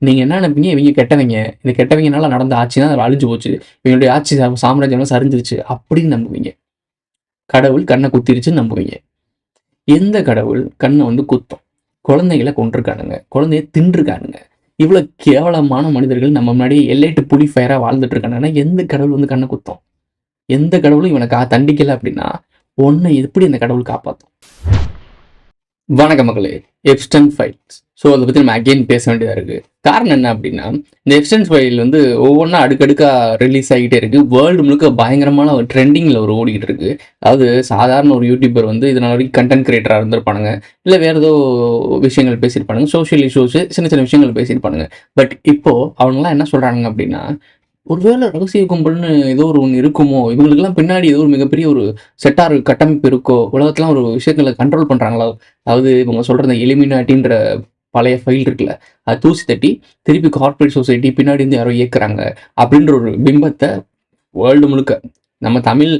நீங்கள் என்ன நினைப்பீங்க, இவங்க கெட்டவங்க, இந்த கெட்டவங்கனால நடந்த ஆட்சி தான் அதில் அழிஞ்சு போச்சு, இவங்களுடைய ஆட்சி சாம்ராஜ்யம்லாம் சரிஞ்சிருச்சு அப்படின்னு நம்புவீங்க. கடவுள் கண்ணை குத்திருச்சுன்னு நம்புவீங்க. எந்த கடவுள் கண்ணை வந்து குத்தும்? குழந்தைகளை கொண்டிருக்கானுங்க, குழந்தைய தின்றுருக்கானுங்க. இவ்வளோ கேவலமான மனிதர்கள் நம்ம முன்னாடி எல்லைட்டு புலி ஃபயராக வாழ்ந்துட்டு இருக்கானுங்கன்னா எந்த கடவுள் வந்து கண்ணை குத்தும்? எந்த கடவுளும் இவனை தண்டிக்கலை அப்படின்னா உன்னை எப்படி அந்த கடவுள் காப்பாற்றும்? வணக்க மக்களே, எப்ஸ்டன் ஃபைல்ஸ். ஸோ அதை பற்றி நம்ம அகெயின் பேச வேண்டியதாக இருக்குது. காரணம் என்ன அப்படின்னா, இந்த எப்ஸ்டன் ஃபைல் வந்து ஒவ்வொன்றா அடுக்கடுக்காக ரிலீஸ் ஆகிட்டே இருக்குது. வேர்ல்டு முழுக்க பயங்கரமான ஒரு ட்ரெண்டிங்கில் ஒரு ஓடிக்கிட்டு இருக்குது. அதாவது சாதாரண ஒரு யூடியூபர் வந்து இதனால் வரைக்கும் கண்டென்ட் கிரியேட்டராக இருந்திருப்பானுங்க, இல்லை வேறு ஏதோ விஷயங்கள் பேசியிருப்பானுங்க, சோஷியல் இஷ்யூஸு சின்ன சின்ன விஷயங்கள் பேசியிருப்பானுங்க. பட் இப்போது அவங்களாம் என்ன சொல்கிறாங்க அப்படின்னா, ஒருவேளை ரகசிய கும்பல்னு ஏதோ ஒரு ஒன்று இருக்குமோ, இவங்களுக்கெல்லாம் பின்னாடி ஏதோ ஒரு மிகப்பெரிய ஒரு செட்டார் கட்டமைப்பு இருக்கோ, உலகத்தெலாம் ஒரு விஷயங்களை கண்ட்ரோல் பண்ணுறாங்களோ. அதாவது இவங்க சொல்கிற இந்த எலிமினாட்டின்ற பழைய ஃபைல் இருக்குல்ல, அது தூசி தட்டி திருப்பி கார்ப்பரேட் சொசைட்டி பின்னாடி இருந்து யாரோ இயக்குறாங்க அப்படின்ற ஒரு பிம்பத்தை வேர்ல்டு முழுக்க நம்ம தமிழ்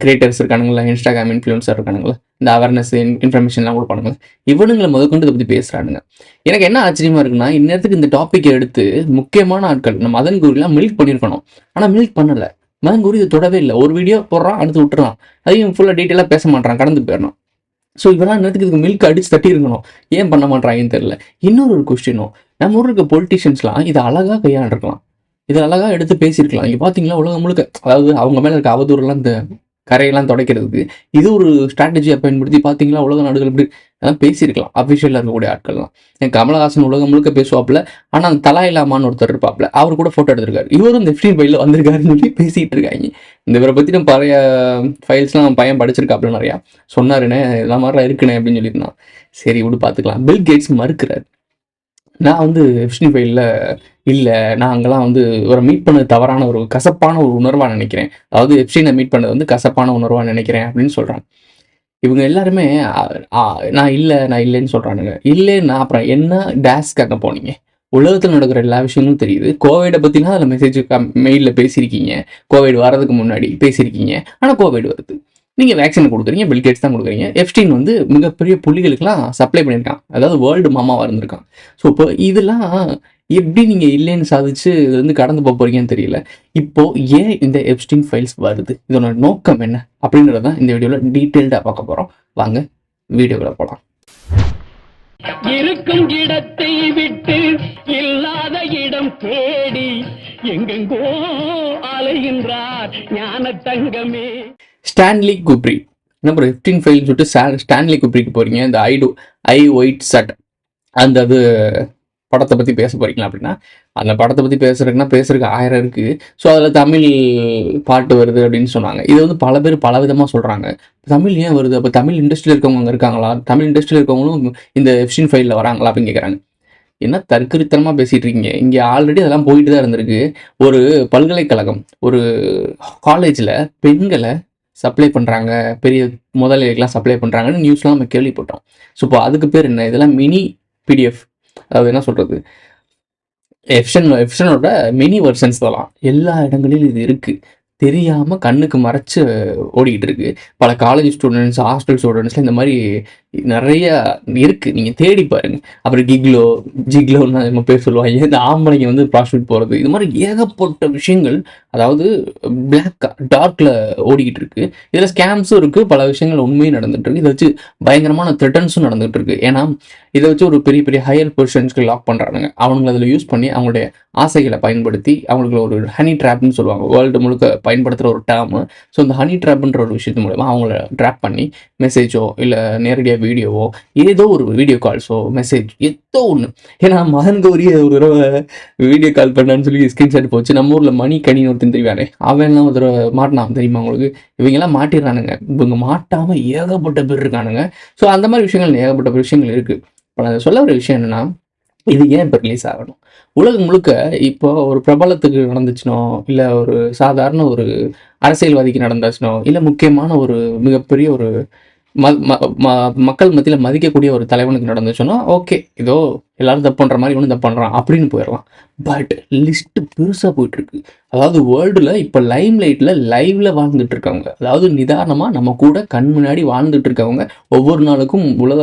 கிரியேட்டர்ஸ் இருக்கானுங்களா, இன்ஸ்டாகிராம் இன்ஃப்ளூயன்சர் இருக்கானுங்களா, இந்த அவேர்னஸ் இன்ஃபர்மேஷன்லாம் கொடுப்பானுங்களா, இவனுங்களை முதற்கொண்டு இதை பற்றி பேசுகிறானுங்க. எனக்கு என்ன ஆச்சரியமாக இருக்குன்னா, இந்நேரத்துக்கு இந்த டாப்பிக்கை எடுத்து முக்கியமான ஆட்கள் நம்ம மதன் கூறிலாம் மில்க் பண்ணியிருக்கணும். ஆனால் மில்க் பண்ணலை. மதன் கூறி இது தொடவே இல்லை. ஒரு வீடியோ போடுறான், அடுத்து விட்டுறான், அதையும் ஃபுல்லாக டீட்டெயிலாக பேச மாட்டான், கடந்து போயிடணும். ஸோ இவெல்லாம் நேரத்துக்கு இதுக்கு மில்க் அடிச்சு தட்டி இருக்கணும், ஏன் பண்ண மாட்டாங்கன்னு தெரியல. இன்னொரு ஒரு கொஸ்டினும், நம்ம ஊரில் இருக்க பொலிட்டிஷியன்ஸ்லாம் இதை அழகாக கையாண்டிருக்கலாம், இதை அழகாக எடுத்து பேசியிருக்கலாம். இங்கே பார்த்தீங்களா உலகம் முழுக்க, அதாவது அவங்க மேலே இருக்க அவதூறுலாம் இந்த கரையெல்லாம் துடைக்கிறதுக்கு இது ஒரு ஸ்ட்ராட்டஜியை பயன்படுத்தி பார்த்தீங்களா உலக நாடுகள் இப்படி அதான் பேசியிருக்கலாம். அஃபிஷியலாக இருக்கக்கூடிய ஆட்கள்லாம் கமலஹாசன் உலகம் முழுக்க பேசுவாப்புல, ஆனால் அந்த தலாயிலாமான்னு ஒருத்தர் இருப்பாப்புல, அவர் கூட ஃபோட்டோ எடுத்திருக்காரு, இவரும் இந்த எஃப்டி ஃபைலில் வந்திருக்காருன்னு சொல்லி பேசிகிட்டு இருக்காங்க. இந்த இவரை பற்றி நம்ம பழைய ஃபைல்ஸ்லாம் பையன் படிச்சிருக்காப்புல, நிறையா சொன்னாருண்ணே இதெல்லாம் மாதிரிலாம் இருக்குண்ணே அப்படின்னு சொல்லியிருந்தான். சரி விடு பார்த்துக்கலாம். பில் கேட்ஸ் மறுக்கிறார், நான் வந்து எப்ஸ்டீன் ஃபைலில் இல்லை, நான் அங்கெல்லாம் வந்து ஒரு மீட் பண்ணது தவறான ஒரு கசப்பான ஒரு உணர்வாக நினைக்கிறேன், அதாவது எப்ஸ்டீனை மீட் பண்ணது வந்து கசப்பான உணர்வாக நினைக்கிறேன் அப்படின்னு சொல்கிறாங்க. இவங்க எல்லாருமே நான் இல்லைன்னு சொல்கிறானுங்க. இல்லைன்னா அப்புறம் என்ன டேஸ்க்காக போனீங்க? உலகத்தில் நடக்கிற எல்லா விஷயங்களும் தெரியுது. கோவிடை பற்றினா அதில் மெசேஜ் மெயிலில் பேசியிருக்கீங்க, கோவிட் வரதுக்கு முன்னாடி பேசியிருக்கீங்க, ஆனால் கோவிட் வருது, நீங்கள் வேக்சின் கொடுக்குறீங்க, பில் கேட்ஸ் தான் கொடுக்குறீங்க. எப்ஸ்டீன் வந்து மிகப்பெரிய புள்ளிகளுக்கெல்லாம் சப்ளை பண்ணியிருக்கான், அதாவது வேர்ல்டு மாமாவாக இருந்திருக்கான். ஸோ இப்போ இதெல்லாம் எப்படி நீங்கள் இல்லைன்னு சாதிச்சு இது வந்து கடந்து போக போகிறீங்கன்னு தெரியல. இப்போது ஏன் இந்த எப்ஸ்டீன் ஃபைல்ஸ் வருது, இதோட நோக்கம் என்ன அப்படின்றத தான் இந்த வீடியோவில் டீட்டெயில்டாக பார்க்க போகிறோம். வாங்க வீடியோவில் போகலாம். இருக்கும் இடத்தை விட்டு இல்லாத இடம் தேடி எங்கெங்கோ அலைகின்றார் ஞான தங்கமே. ஸ்டான்லி குப்ரி நம்பர் 15 ஃபைல்னு சொல்லிட்டு ஸ்டான்லி குப்ரிக்கு போகிறீங்க. இந்த ஐ ஒயிட் சட் அந்த அது படத்தை பற்றி பேச போகிறீங்களா அப்படின்னா, அந்த படத்தை பற்றி பேசுறதுக்கு 1000 இருக்குது. ஸோ அதில் தமிழ் பாட்டு வருது அப்படின்னு சொன்னாங்க. இது வந்து பல பேர் பல விதமாக சொல்கிறாங்க. தமிழ் ஏன் வருது, அப்போ தமிழ் இண்டஸ்ட்ரியில் இருக்கவங்க அங்கே இருக்காங்களா, தமிழ் இண்டஸ்ட்ரியில் இருக்கவங்களும் இந்த எப்ஸ்டீன் ஃபைலில் வராங்களா அப்படின்னு கேட்குறாங்க. என்ன தற்கரித்தனமாக பேசிகிட்டு இருக்கீங்க? இங்கே ஆல்ரெடி அதெல்லாம் போயிட்டு தான் இருந்திருக்கு. ஒரு பல்கலைக்கழகம் ஒரு காலேஜில் பெண்களை சப்ளை பண்ணுறாங்க, பெரிய முதலாளிகளாம் சப்ளை பண்ணுறாங்கன்னு நியூஸ்லாம் நம்ம கேள்விப்பட்டோம். ஸோ இப்போ அதுக்கு பேர் என்ன? இதெல்லாம் மினி பிடிஎஃப், அதாவது என்ன சொல்கிறது, எப்ஸ்டனோட மினி வெர்ஷன்ஸ் தான். எல்லா இடங்களிலும் இது இருக்குது, தெரியாமல் கண்ணுக்கு மறைச்சு ஓடிக்கிட்டு இருக்குது. பல காலேஜ் ஸ்டூடெண்ட்ஸ், ஹாஸ்டல் ஸ்டூடெண்ட்ஸ்லாம் இந்த மாதிரி நிறைய இருக்குது, நீங்கள் தேடி பாருங்கள். அப்புறம் ஜிக்லோன்னு நம்ம பேர் சொல்லுவாங்க, இந்த ஆம்பளைங்க வந்து ப்ராஸ்டியூட் போகிறது, இது மாதிரி ஏகப்பட்ட விஷயங்கள், அதாவது டார்க்கில் ஓடிக்கிட்டு இருக்குது. இதில் ஸ்கேம்ஸும் இருக்குது, பல விஷயங்கள் உண்மையும் நடந்துகிட்ருக்கு. இதை வச்சு பயங்கரமான த்ரெட்டன்ஸும் நடந்துகிட்டு இருக்குது. ஏன்னா இதை வச்சு ஒரு பெரிய பெரிய ஹையர் பொசிஷன்ஸ்க்கு லாக் பண்ணுறானுங்க. அவங்களை அதில் யூஸ் பண்ணி அவங்களுடைய ஆசைகளை பயன்படுத்தி அவங்களுக்கு ஒரு ஹனி ட்ராப்னு சொல்லுவாங்க, வேர்ல்டு முழுக்க பயன்படுத்துகிற ஒரு டேர்மு. ஸோ இந்த ஹனி ட்ராப்ன்ற ஒரு விஷயத்து மூலமா அவங்கள ட்ராப் பண்ணி மெசேஜோ இல்லை நேரடியாக வீடியோவோ, ஏதோ ஒரு வீடியோ கால்ஸோ மெசேஜ் ஏதோ ஒன்று. ஏன்னா மகன் கௌரி ஒரு தடவை வீடியோ கால் பண்ணான்னு சொல்லி ஸ்க்ரீன்ஷாட் போச்சு. நம்ம ஊரில் மணிக்கணின்னு ஒருத்தன் தெரியானே, அவன்லாம் ஒரு தடவை மாட்டினான் தெரியுமா உங்களுக்கு? இவங்கெல்லாம் மாட்டிடுறானுங்க. இவங்க மாட்டாமல் ஏகப்பட்ட பேர் இருக்கானுங்க. ஸோ அந்த மாதிரி விஷயங்கள் ஏகப்பட்ட விஷயங்கள் இருக்குது. இப்போ நான் சொல்ல ஒரு விஷயம் என்னென்னா, இது ஏன் இப்போ ரிலீஸ் ஆகணும்? உலகம் முழுக்க இப்போ ஒரு பிரபலத்துக்கு நடந்துச்சுனோ, இல்லை ஒரு சாதாரண ஒரு அரசியல்வாதிக்கு நடந்தாச்சுனோ, இல்லை முக்கியமான ஒரு மிகப்பெரிய ஒரு மக்கள் மத்தியில் மதிக்கக்கூடிய ஒரு தலைவனுக்கு நடந்துச்சுன்னா ஓகே, ஏதோ எல்லாரும் தப்பு பண்ணுற மாதிரி இவனும் தப்பு பண்ணுறான் அப்படின்னு போயிடலாம். பட் லிஸ்ட்டு பெருசாக போயிட்டுருக்கு. அதாவது வேர்ல்டில் இப்போ லைம் லைட்டில் லைவில் வாழ்ந்துட்டு இருக்கவங்க, அதாவது நிதானமாக நம்ம கூட கண் முன்னாடி வாழ்ந்துட்டு இருக்கவங்க ஒவ்வொரு நாளுக்கும் உலக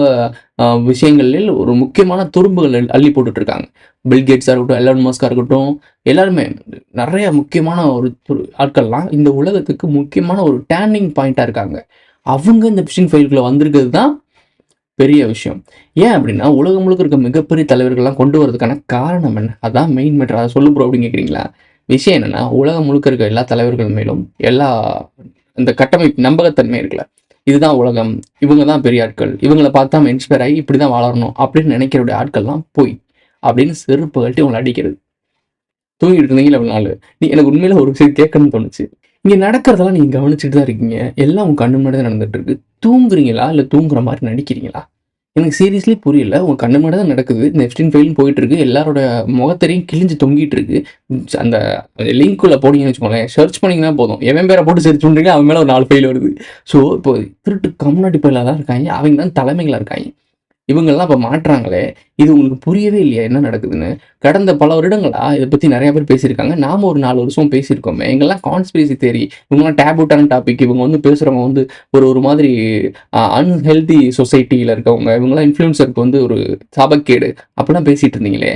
விஷயங்களில் ஒரு முக்கியமான துரும்புகள் அள்ளி போட்டுட்ருக்காங்க. பில்கேட்ஸாக இருக்கட்டும், எலான் மஸ்காக இருக்கட்டும், எல்லாருமே நிறைய முக்கியமான ஒரு ஆட்கள்லாம் இந்த உலகத்துக்கு முக்கியமான ஒரு டேர்னிங் பாயிண்ட்டாக இருக்காங்க. அவங்க இந்த ஃபிஷிங் ஃபைலுக்குள்ளே வந்திருக்கிறது தான் பெரிய விஷயம். ஏன் அப்படின்னா உலகம் முழுக்க இருக்க மிகப்பெரிய தலைவர்கள்லாம் கொண்டு வரதுக்கான காரணம் என்ன? அதான் மெயின் மேட்டர். அதை சொல்லு ப்ரோ அப்படின்னு கேட்குறீங்களா? விஷயம் என்னென்னா, உலகம் முழுக்க இருக்க எல்லா தலைவர்கள் மேலும் எல்லா இந்த கட்டமைப்பு நம்பகத்தன்மை இருக்குல்ல, இதுதான் உலகம், இவங்க தான் பெரிய ஆட்கள், இவங்களை பார்த்தா நம்ம இன்ஸ்பயர் ஆகி இப்படி தான் வளரணும் அப்படின்னு நினைக்கிற ஆட்கள்லாம் போய் அப்படின்னு செருப்பு கழட்டி உங்களை அடிக்கிறது. தூங்கிட்டு இருந்தீங்களா இவ்வளோ நாள்? எனக்கு உண்மையில ஒரு விஷயம் கேட்கணும்னு தோணுச்சு. இங்கே நடக்கிறதெல்லாம் நீங்கள் கவனிச்சுட்டு தான் இருக்கீங்க, எல்லாம் உங்கள் கண்ணு முன்னாடி தான் நடந்துட்டு இருக்கு. தூங்குறீங்களா இல்லை தூங்குற மாதிரி நடிக்கிறீங்களா? எனக்கு சீரியஸ்லி புரியல. உங்கள் கண்ணு முன்னாடி தான் நடக்குது. இந்த எஃப்டின் ஃபைலும் போயிட்டு இருக்கு, எல்லாரோட முகத்தரையும் கிழிஞ்சு தொங்கிட்டு இருக்கு. அந்த லிங்க்குள்ளே போனீங்கன்னு வச்சுக்கோங்களேன், சர்ச் பண்ணிங்கன்னா போதும், எவன் பேரை போட்டு சர்ச் பண்ணுறீங்க அவன் மேலே ஒரு 4 ஃபைல் வருது. ஸோ இப்போ திருட்டு கம்யூனிட்டி ஃபைலாக தான் இருக்காங்க, அவங்க தான் தலைமைகளாக இருக்காங்க. இவங்கெல்லாம் இப்போ மாட்டுறாங்களே, இது உங்களுக்கு புரியவே இல்லையா என்ன நடக்குதுன்னு? கடந்த பல வருடங்களா இதை பற்றி நிறைய பேர் பேசியிருக்காங்க. நாம் ஒரு 4 வருஷம் பேசியிருக்கோமே. எங்கெல்லாம் கான்ஸ்பிரசி தேரி, இவங்கெல்லாம் டேபூட்டான டாபிக், இவங்க வந்து பேசுகிறவங்க வந்து ஒரு மாதிரி அன்ஹெல்தி சொசைட்டியில் இருக்கவங்க, இவங்கெல்லாம் இன்ஃப்ளூயன்சருக்கு வந்து ஒரு சாபக்கேடு அப்படிலாம் பேசிகிட்டு இருந்தீங்களே.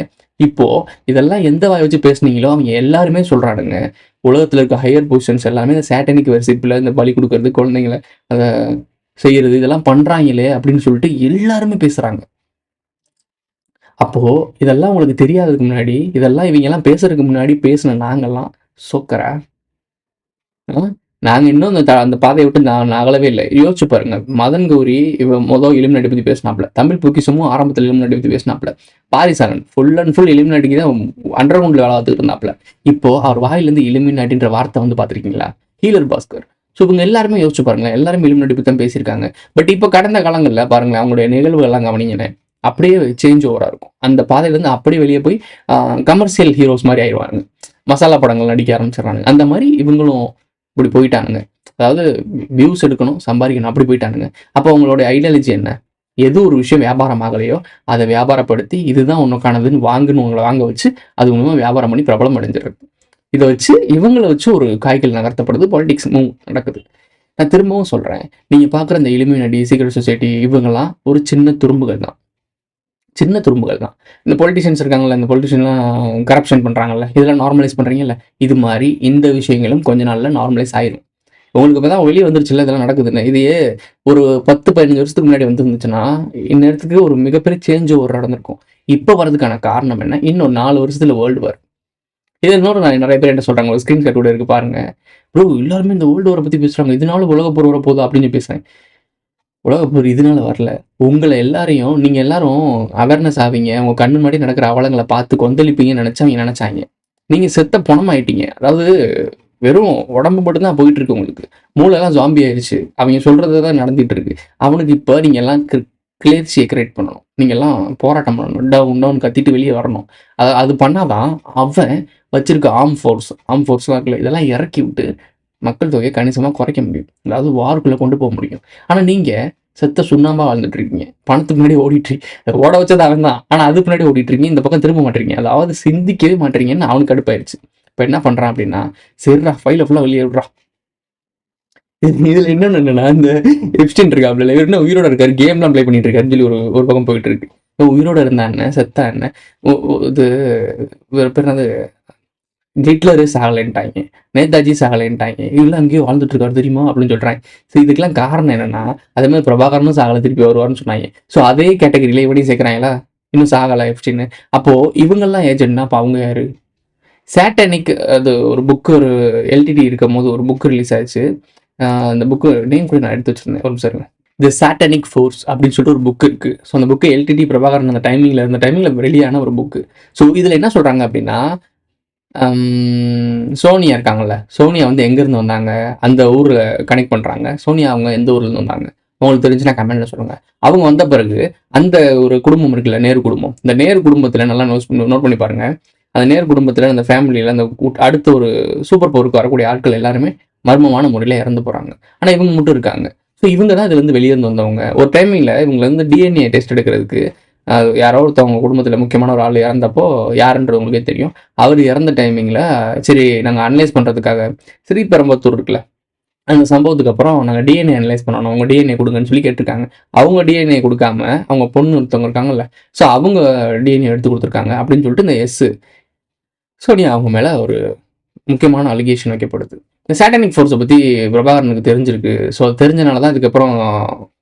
இப்போது இதெல்லாம் எந்த வாய் வச்சு பேசுனீங்களோ அவங்க எல்லாருமே சொல்கிறானுங்க, உலகத்தில் இருக்க ஹையர் பொசிஷன்ஸ் எல்லாமே இந்த சேட்டனிக் வெர்ஷிப்பில் இந்த பலி கொடுக்கறது, குழந்தைங்களை அதை செய்கிறது, இதெல்லாம் பண்ணுறாங்களே அப்படின்னு சொல்லிட்டு எல்லாருமே பேசுகிறாங்க. அப்போது இதெல்லாம் உங்களுக்கு தெரியாததுக்கு முன்னாடி, இதெல்லாம் இவங்கெல்லாம் பேசுறதுக்கு முன்னாடி பேசின நாங்கள்லாம் சொக்கரா? நாங்கள் இன்னும் அந்த பாதையை விட்டு நகலவே இல்லை. யோசிச்சு பாருங்க, மதன் கௌரி இவன் இலுமினாட்டி பற்றி பேசினாப்புல, தமிழ் பொக்கிஷமும் ஆரம்பத்தில் இலுமினாட்டி பற்றி பேசினாப்புல, பாரிசாலன் ஃபுல் அண்ட் ஃபுல் இலுமினாட்டிக்கு தான் அண்டர் கிரவுண்டில் வேலை பார்த்துட்டு இருந்தாப்புல. இப்போ அவர் வாயிலேருந்து இலுமினாட்டின்ற வார்த்தை வந்து பார்த்துருக்கீங்களா? ஹீலர் பாஸ்கர். ஸோ இவங்க எல்லாருமே யோசிச்சு பாருங்களேன், எல்லாருமே இலுமினாட்டி பற்றி தான் பேசியிருக்காங்க. பட் இப்போ கடந்த காலங்களில் பாருங்களேன், அவங்களுடைய நிகழ்வுகள்லாம் கவனிங்களேன், அப்படியே சேஞ்ச் ஓவராக இருக்கும். அந்த பாதையிலேருந்து அப்படியே வெளியே போய் கமர்ஷியல் ஹீரோஸ் மாதிரி ஆயிடுவாங்க, மசாலா படங்கள் நடிக்க ஆரம்பிச்சிடறாங்க. அந்த மாதிரி இவங்களும் இப்படி போயிட்டானுங்க. அதாவது வியூஸ் எடுக்கணும், சம்பாதிக்கணும், அப்படி போயிட்டானுங்க. அப்போ அவங்களோட ஐடியாலஜி என்ன? எது ஒரு விஷயம் வியாபாரம் ஆகலையோ அதை வியாபாரப்படுத்தி இதுதான் உனக்கானதுன்னு வாங்கணும், உங்களை வாங்க வச்சு அது மூலமாக வியாபாரம் பண்ணி பிரபலம் அடைஞ்சிருக்கு. இதை வச்சு இவங்களை வச்சு ஒரு காய்கள் நகர்த்தப்படுது, பாலிடிக்ஸ் மூவ் நடக்குது. நான் திரும்பவும் சொல்கிறேன், நீங்கள் பார்க்குற இந்த இலுமினாட்டி, சீக்ரெட் சொசைட்டி, இவங்கெல்லாம் ஒரு சின்ன துரும்புகள் தான், சின்ன துரும்புகள் தான். இந்த பொலிட்டிஷியன்ஸ் இருக்காங்கல்ல, இந்த பொலிட்டிஷியன்லாம் கரப்ஷன் பண்ணுறாங்கல்ல, இதெல்லாம் நார்மலைஸ் பண்ணுறீங்கல்ல, இது மாதிரி இந்த விஷயங்களும் கொஞ்ச நாளில் நார்மலைஸ் ஆயிரும். உங்களுக்கு இப்போ தான் வெளியே வந்துருச்சுல்ல இதெல்லாம் நடக்குதுன்னு. இதையே ஒரு 10-15 வருஷத்துக்கு முன்னாடி வந்துருந்துச்சுன்னா இந்நேரத்துக்கு ஒரு மிகப்பெரிய சேஞ்ச் ஒரு நடந்திருக்கும். இப்போ வரதுக்கான காரணம் என்ன? இன்னும் 4 வருஷத்தில் வேர்ல்டு வார். இது இன்னொரு நிறைய பேர் என்ன சொல்கிறாங்க, ஒரு ஸ்க்ரீன் ஷாட் கூட இருக்குது பாருங்கள். ப்ரோ எல்லாருமே இந்த வேர்ல்டு வாரை பற்றி பேசுகிறாங்க, இதனால உலகப்போர் வர போதும் அப்படின்னு பேசுகிறேன். உலகப்போர் இதனால வரல, உங்களை எல்லாரையும் நீங்கள் எல்லாரும் அவேர்னஸ் ஆவீங்க, உங்கள் கண்ணு முன்னாடி நடக்கிற அவலங்களை பார்த்து கொந்தளிப்பீங்கன்னு நினச்சவங்க நினச்சாங்க. நீங்கள் செத்த பணமாயிட்டீங்க. அதாவது வெறும் உடம்பு மட்டும்தான் போயிட்டு இருக்கு, உங்களுக்கு மூளைலாம் ஜாம்பி ஆயிடுச்சு. அவங்க சொல்கிறது தான் நடந்துகிட்டு இருக்கு. அவனுக்கு இப்போ நீங்கள் எல்லாம் கிளியர்ச்சியை கிரியேட் பண்ணணும், நீங்கள்லாம் போராட்டம் பண்ணணும், டவுன் டவுன் கத்திட்டு வெளியே வரணும். அது பண்ணாதான் அவன் வச்சிருக்க ஆர்ம் ஃபோர்ஸ்லாம் இருக்குல்ல, இதெல்லாம் இறக்கி விட்டு மக்கள் தொகையை கணிசமாக குறைக்க முடியும், அதாவது வாருக்குள்ளே கொண்டு போக முடியும். ஆனால் நீங்கள் செத்த சுண்ணாம்பா வாழ்ந்துட்டு இருக்கீங்க, பணத்துக்கு முன்னாடி ஓடிட்டு ஓட வச்சது அவன் தான், ஆனால் அதுக்கு முன்னாடி ஓடிட்டு இருக்கீங்க, இந்த பக்கம் திரும்ப மாட்டீங்க, அதாவது சிந்திக்கவே மாட்டீங்கன்னு அவனுக்கு கடுப்பாயிருச்சு. இப்போ என்ன பண்ணுறான் அப்படின்னா, சரிடா ஃபைலை ஃபுல்லாக வெளியே விட்றா. இதில் என்னென்னு என்னன்னா, இந்த எப்ஸ்டைன் இருக்காப்ல, இவர் என்ன உயிரோட இருக்காரு, கேம்லாம் ப்ளே பண்ணிட்டு இருக்காருன்னு சொல்லி ஒரு பக்கம் போயிட்டு இருக்கு. உயிரோட இருந்தா என்ன, செத்தா என்ன, இது பேர் என்னது, ஹிட்லரு சாகலைன்ட்டாங்க, நேதாஜி சாகலைன்ட்டாங்க, இவெல்லாம் அங்கேயும் வாழ்ந்துட்டு இருக்காரு தெரியுமா அப்படின்னு சொல்கிறாங்க. ஸோ இதுக்கெல்லாம் காரணம் என்னென்னா, அதே மாதிரி பிரபாகரனும் சாகலை திருப்பி வருவார்னு சொன்னாங்க. ஸோ அதே கேட்டகரியில் இவனையும் சேர்க்குறாங்களா, இன்னும் சாகலை எப்ஸ்டைன். அப்போது இவங்கெல்லாம் ஏஜென்ட்னா அப்போ அவங்க யார்? சாட்டனிக், அது ஒரு புக்கு, ஒரு எல்டிடி இருக்கும் போது ஒரு புக்கு ரிலீஸ் ஆச்சு. அந்த புக்கு நேம் கூட நான் எடுத்து வச்சுருந்தேன், ஒரு நிமிஷம். தி சாட்டனிக் ஃபோர்ஸ் அப்படின்னு சொல்லிட்டு ஒரு புக்கு இருக்குது. ஸோ அந்த புக்கு எல்டிடி பிரபாகரன் அந்த டைமிங்கில் வெளியான ஒரு புக்கு. ஸோ இதில் என்ன சொல்கிறாங்க அப்படின்னா, சோனியா இருக்காங்கல்ல, சோனியா வந்து எங்கேருந்து வந்தாங்க, அந்த ஊரில் கனெக்ட் பண்ணுறாங்க. சோனியா அவங்க எந்த ஊர்லேருந்து வந்தாங்க உங்களுக்கு தெரிஞ்சுன்னா கமெண்ட்டில் சொல்லுங்கள். அவங்க வந்த பிறகு அந்த ஒரு குடும்பம் இருக்குல்ல, நேரு குடும்பம், இந்த நேரு குடும்பத்தில் நல்லா நோட் பண்ணி பாருங்கள். அந்த நேரு குடும்பத்தில் அந்த ஃபேமிலியில் அந்த அடுத்த ஒரு சூப்பர் பவருக்கு வரக்கூடிய ஆட்கள் எல்லாருமே மர்மமான முறையில் இறந்து போகிறாங்க. ஆனால் இவங்க மட்டும் இருக்காங்க. ஸோ இவங்க தான் இதுலேருந்து வெளியேந்து வந்தவங்க. ஒரு டைமிங்கில் இவங்களை வந்து டிஎன்ஏ டெஸ்ட் எடுக்கிறதுக்கு யாரோ ஒருத்தவங்க குடும்பத்தில் முக்கியமான ஒரு ஆள் இறந்தப்போ, யாருன்றது உங்களுக்கே தெரியும். அவர் இறந்த டைமிங்கில் சரி நாங்கள் அனலைஸ் பண்ணுறதுக்காக ஸ்ரீபெரும்புத்தூர் இருக்குல்ல, அந்த சம்பவத்துக்கு அப்புறம் நாங்கள் டிஎன்ஏ அனலைஸ் பண்ணணும், அவங்க டிஎன்ஏ கொடுங்கன்னு சொல்லி கேட்டிருக்காங்க. அவங்க டிஎன்ஏ கொடுக்காம அவங்க பொண்ணு ஒருத்தவங்க இருக்காங்கல்ல, ஸோ அவங்க டிஎன்ஏ எடுத்து கொடுத்துருக்காங்க அப்படின்னு சொல்லிட்டு இந்த சோனியா அவங்க மேலே ஒரு முக்கியமான அலிகேஷன் வைக்கப்படுது. இந்த சாட்டானிக் ஃபோர்ஸை பற்றி பிரபாகரனுக்கு தெரிஞ்சிருக்கு. ஸோ அது தெரிஞ்சனால தான் இதுக்கப்புறம்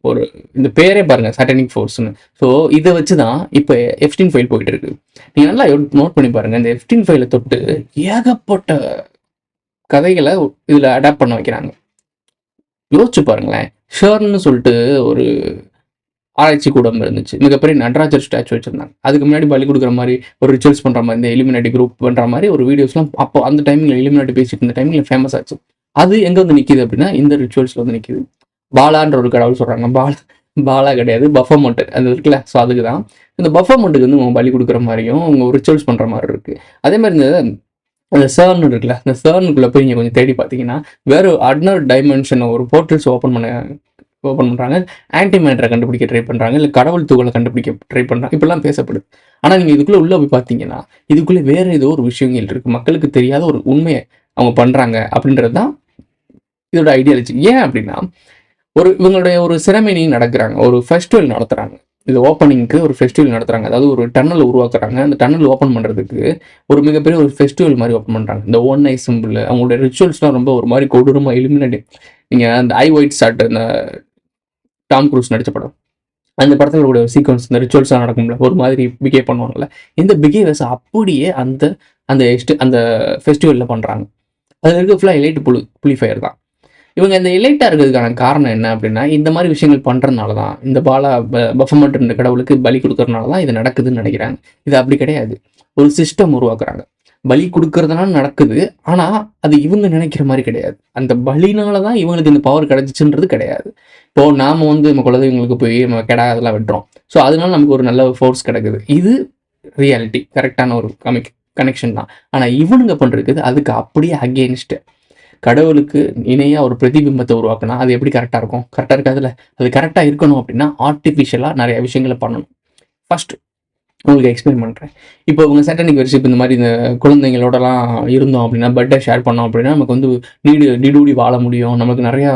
ஒரு இந்த பேரே பாருங்கள் சாட்டானிக் ஃபோர்ஸ்னு. ஸோ இதை வச்சு தான் இப்போ எஃப்டீன் ஃபைல் போயிட்டு இருக்கு. நீங்கள் நல்லா நோட் பண்ணி பாருங்கள், இந்த எஃப்டீன் ஃபைலை தொட்டு ஏகப்பட்ட கதைகளை இதில் அடாப்ட் பண்ண வைக்கிறாங்க. யோசிச்சு பாருங்களேன். ஷர்ன்னு சொல்லிட்டு ஒரு ஆராய்ச்சி கூடம் இருந்துச்சு, மிகப்பெரிய நடராஜர் ஸ்டாச்சு வச்சிருந்தாங்க. அதுக்கு முன்னாடி பலி கொடுக்குற மாதிரி ஒரு ரிச்சுவல்ஸ் பண்ணுற மாதிரி இந்த எலிமினாட்டி குரூப் பண்ணுற மாதிரி ஒரு வீடியோஸ்லாம் அப்போ அந்த டைமில் எலிமினாட்டி பேசிட்டு இருந்த டைமில் ஃபேமஸ் ஆச்சு. அது எங்கே வந்து நிற்கிது அப்படின்னா இந்த ரிச்சுவல்ஸில் வந்து நிற்கிது. பாலான்ற ஒரு கடவுள் சொல்கிறாங்க. பாலா கிடையாது, பஃபமௌண்ட் அது இருக்குல்ல. ஸோ அதுக்கு தான் இந்த பஃபமௌண்ட்டுக்கு வந்து அவங்க பலி கொடுக்குற மாதிரியும் அவங்க ரிச்சுவல்ஸ் பண்ணுற மாதிரி இருக்குது. அதே மாதிரி அந்த சர்ன் இருக்குல்ல, அந்த சர்னுக்குள்ளே போய் நீங்கள் கொஞ்சம் தேடி பார்த்தீங்கன்னா வேறு அட்னர் டைமென்ஷன் ஒரு போர்ட்டல்ஸ் ஓப்பன் பண்ணுறாங்க, ஆன்டி மேட்டரை கண்டுபிடிக்க ட்ரை பண்ணுறாங்க, இல்லை கடவுள் துகளை கண்டுபிடிக்க ட்ரை பண்ணுறாங்க, இப்படிலாம் பேசப்படுது. ஆனால் நீங்கள் இதுக்குள்ளே உள்ளே போய் பார்த்தீங்கன்னா இதுக்குள்ளே வேறு ஏதோ ஒரு விஷயங்கள் இருக்குது, மக்களுக்கு தெரியாத ஒரு உண்மையை அவங்க பண்ணுறாங்க அப்படின்றது தான் இதோட ஐடியாலஜி. ஏன் அப்படின்னா இவங்களுடைய ஒரு செரமனி நடக்கிறாங்க, ஒரு ஃபெஸ்டிவல் நடத்துகிறாங்க. இது ஓப்பனிங்க்கு ஒரு ஃபெஸ்டிவல் நடத்துகிறாங்க, அதாவது ஒரு டன்னல் உருவாக்குறாங்க. அந்த டன்னல் ஓப்பன் பண்ணுறதுக்கு ஒரு மிகப்பெரிய ஒரு ஃபெஸ்டிவல் மாதிரி ஓப்பன் பண்ணுறாங்க. இந்த ஒன் ஐ சிம்பிள் அவங்களுடைய ரிச்சுவல்ஸ்லாம் ரொம்ப ஒரு மாதிரி கொடூரமாக எலிமினேட். நீங்கள் அந்த ஐ ஒயிட் ஷாட், அந்த டாம் க்ரூஸ் நடித்த படம், அந்த படத்தில் கூட சீக்வன்ஸ் இந்த ரிச்சுவல்ஸ்லாம் நடக்கும்ல, ஒரு மாதிரி பிஹேவ் பண்ணுவாங்கல்ல, இந்த பிஹேவியர்ஸ் அப்படியே அந்த அந்த ஃபெஸ்டிவலில் பண்ணுறாங்க. அதில் இருக்க ஃபுல்லாக எலைட் புலிஃபயர் தான். இவங்க இந்த எலைட்டாக இருக்கிறதுக்கான காரணம் என்ன அப்படின்னா இந்த மாதிரி விஷயங்கள் பண்ணுறதுனால தான், இந்த பஃபமௌண்ட் கடவுளுக்கு பலி கொடுக்கறதுனால தான் இது நடக்குதுன்னு நினைக்கிறாங்க. இது அப்படி கிடையாது. ஒரு சிஸ்டம் உருவாக்குறாங்க. பலி கொடுக்கறதுனால நடக்குது, ஆனால் அது இவங்க நினைக்கிற மாதிரி கிடையாது. அந்த பலினால தான் இவங்களுக்கு இந்த பவர் கிடைச்சிச்சுன்றது கிடையாது. இப்போது நாம் வந்து நம்ம குலதெய்வங்களுக்கு போய் நம்ம கெடா அதெல்லாம் வெட்டுறோம். ஸோ அதனால நமக்கு ஒரு நல்ல ஃபோர்ஸ் கிடைக்குது. இது ரியாலிட்டி, கரெக்டான ஒரு கனெக்ஷன் தான். ஆனால் இவனுங்க பண்ணுறது அதுக்கு அப்படியே அகெயின்ஸ்ட்டு. கடவுளுக்கு இணையாக ஒரு பிரதிபிம்பத்தை உருவாக்குனா அது எப்படி கரெக்டாக இருக்கும்? கரெக்டாக இருக்காதுல்ல. அது கரெக்டாக இருக்கணும் அப்படின்னா ஆர்டிஃபிஷியலாக நிறைய விஷயங்களை பண்ணணும். ஃபஸ்ட்டு உங்களுக்கு எக்ஸ்பிளைன் பண்ணுறேன். இப்போ இவங்க சாட்டானிக் வர்ஷிப் இந்த மாதிரி இந்த குழந்தைங்களோடலாம் இருந்தோம் அப்படின்னா, பெட்டை ஷேர் பண்ணோம் அப்படின்னா நமக்கு வந்து நீடூடி வாழ முடியும், நமக்கு நிறையா